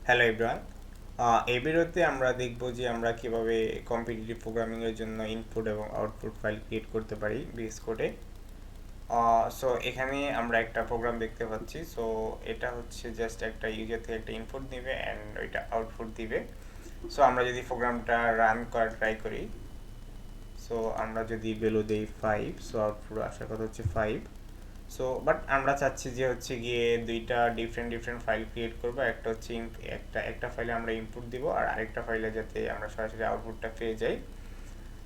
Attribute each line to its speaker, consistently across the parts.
Speaker 1: Hello everyone. এই ভিডিওতে আমরা দেখব যে আমরা কিভাবে কম্পিটিটিভ প্রোগ্রামিং এর জন্য ইনপুট এবং আউটপুট ফাইল ক্রিয়েট করতে পারি VS কোডে। সো এখানে আমরা একটা প্রোগ্রাম দেখতে পাচ্ছি। সো এটা হচ্ছে জাস্ট একটা ইউজার থেকে একটা ইনপুট দিবে অ্যান্ড ওইটা আউটপুট দিবে। সো আমরা যদি প্রোগ্রামটা রান করা ট্রাই করি, সো আমরা যদি ভ্যালু দেই 5, সো আউটপুট আসার কথা হচ্ছে 5। সো বাট আমরা চাচ্ছি যে হচ্ছে গিয়ে দুইটা ডিফারেন্ট ফাইল ক্রিয়েট করব। একটা হচ্ছে একটা ফাইলে আমরা ইনপুট দিব আর আরেকটা ফাইলে যাতে আমরা সরাসরি আউটপুটটা পেয়ে যাই।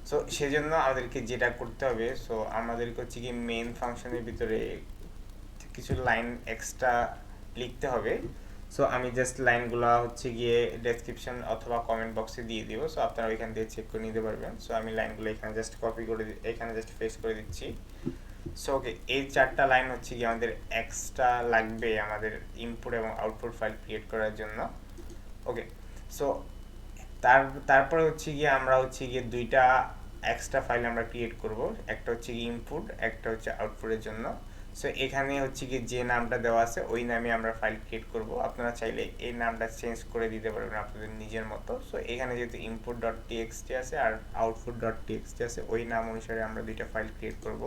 Speaker 1: সো সেজন্য আমাদেরকে যেটা করতে হবে, সো আমাদেরকে হচ্ছে কি মেইন ফাংশনের ভিতরে কিছু লাইন এক্সট্রা লিখতে হবে। সো আমি জাস্ট লাইনগুলো হচ্ছে গিয়ে ডেসক্রিপশন অথবা কমেন্ট বক্সে দিয়ে দিব। সো আপনারা ওইখান থেকে চেক করে নিতে পারবেন। সো আমি লাইনগুলো এখানে জাস্ট কপি করে এখানে জাস্ট পেস্ট করে দিচ্ছি। সো ওকে, এই চারটা লাইন হচ্ছে কি আমাদের এক্সট্রা লাগবে আমাদের ইনপুট এবং আউটপুট ফাইল ক্রিয়েট করার জন্য। ওকে, সো তারপরে হচ্ছে গিয়ে আমরা হচ্ছে গিয়ে দুইটা এক্সট্রা ফাইল আমরা ক্রিয়েট করব। একটা হচ্ছে ইনপুট, একটা হচ্ছে আউটপুটের জন্য। সো এখানে হচ্ছে কি যে নামটা দেওয়া আছে ওই নামে আমরা ফাইল ক্রিয়েট করব। আপনারা চাইলে এই নামটা চেঞ্জ করে দিতে পারবেন আপনাদের নিজের মতো। সো এখানে যেহেতু ইনপুট ডট টিএক্সটি আছে আর আউটপুট ডট টিএক্সটি আছে, ওই নাম অনুসারে আমরা দুইটা ফাইল ক্রিয়েট করব।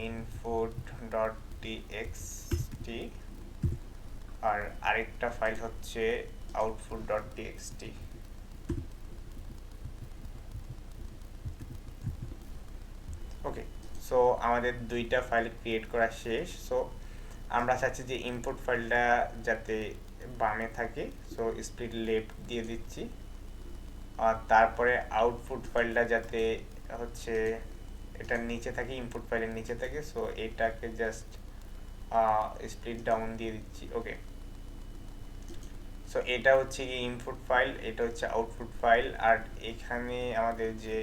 Speaker 1: ইনপুট ডট টিএক্সটি আর আরেকটা ফাইল হচ্ছে আউটপুট ডট টিএক্সটি। ওকে, সো আমাদের দুইটা ফাইল ক্রিয়েট করা শেষ। সো আমরা চাচ্ছি যে ইনপুট ফাইলটা যাতে বামে থাকে, সো স্প্লিট লেফট দিয়ে দিচ্ছি। আর তারপরে আউটপুট ফাইলটা যাতে হচ্ছে এটার নিচে থাকে, ইনপুট ফাইলের নিচে থাকে। সো এটাকে জাস্ট স্প্লিট ডাউন দিয়ে দিচ্ছি। ওকে, সো এটা হচ্ছে কি ইনপুট ফাইল, এটা হচ্ছে আউটপুট ফাইল। আর এখানে আমাদের যে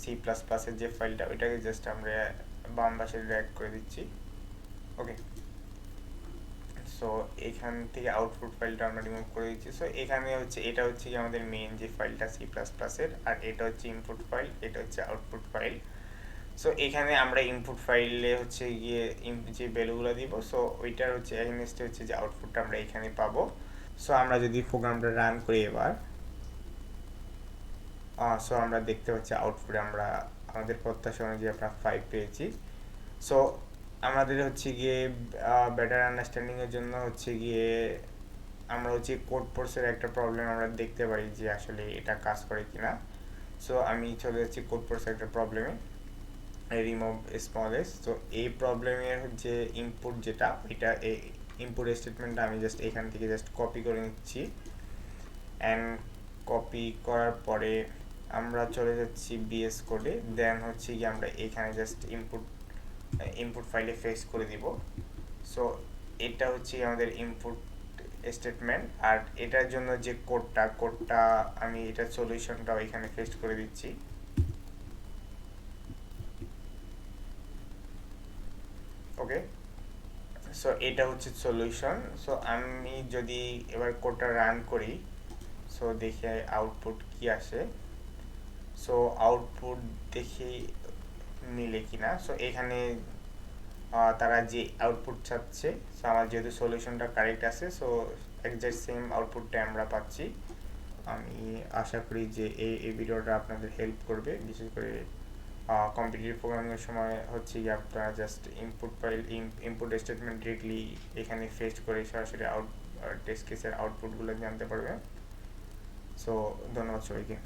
Speaker 1: সি প্লাস প্লাসের যে ফাইলটা, ওইটাকে জাস্ট আমরা বাম পাশে ড্র্যাগ করে দিচ্ছি। ওকে, সো এখান থেকে আউটপুট ফাইলটা আমরা রিমুভ করে দিচ্ছি। সো এখানে হচ্ছে এটা হচ্ছে কি আমাদের মেইন যে ফাইলটা সি প্লাস প্লাসের, আর এটা হচ্ছে ইনপুট ফাইল, এটা হচ্ছে আউটপুট ফাইল। সো এখানে আমরা ইনপুট ফাইলে হচ্ছে গিয়ে যে ভ্যালুগুলো দিব, সো ওইটার হচ্ছে এগেনস্টে হচ্ছে যে আউটপুটটা আমরা এখানে পাবো। সো আমরা যদি প্রোগ্রামটা রান করি এবার, সো আমরা দেখতে পাচ্ছি আউটপুটে আমরা আমাদের প্রত্যাশা অনুযায়ী আমরা 5 পেয়েছি। সো আমাদের হচ্ছে গিয়ে বেটার আন্ডারস্ট্যান্ডিংয়ের জন্য হচ্ছে গিয়ে আমরা হচ্ছে কোড ফোর্সের একটা প্রবলেম আমরা দেখতে পারি যে আসলে এটা কাজ করে কিনা। সো আমি চলে যাচ্ছি কোড ফোর্সের একটা প্রবলেমে, রিমুভ স্মল এস। তো এই প্রবলেমের যে ইনপুট যেটা, এটা এই ইনপুট স্টেটমেন্টটা আমি জাস্ট এখান থেকে জাস্ট কপি করে নিচ্ছি। অ্যান্ড কপি করার পরে আমরা চলে যাচ্ছি বিএস কোডে। দেন হচ্ছে কি আমরা এখানে জাস্ট ইনপুট ফাইলে পেস্ট করে দিব। সো এটা হচ্ছে আমাদের ইনপুট স্টেটমেন্ট। আর এটার জন্য যে কোডটা আমি এটার সলিউশনটাও এখানে পেস্ট করে দিচ্ছি। ওকে, সো এটা হচ্ছে সলিউশন। সো আমি যদি এবার কোডটা রান করি, সো দেখি আউটপুট কি আসে। সো আউটপুট দেখি মিলে কিনা। সো এখানে তারা যে আউটপুট চাচ্ছে, সো আমার যেহেতু সলিউশনটা কারেক্ট আছে, সো একজ্যাক্ট সেম আউটপুটটা আমরা পাচ্ছি। আমি আশা করি যে এই ভিডিওটা আপনাদের হেল্প করবে, বিশেষ করে কম্পিটিটিভ প্রোগ্রামিংয়ের সময় হচ্ছে কি আপনারা জাস্ট ইনপুট স্টেটমেন্ট ডিরেক্টলি এখানে পেস্ট করে সরাসরি টেস্ট কেসের আউটপুটগুলো জানতে পারবেন। সো ধন্যবাদ সবাইকে।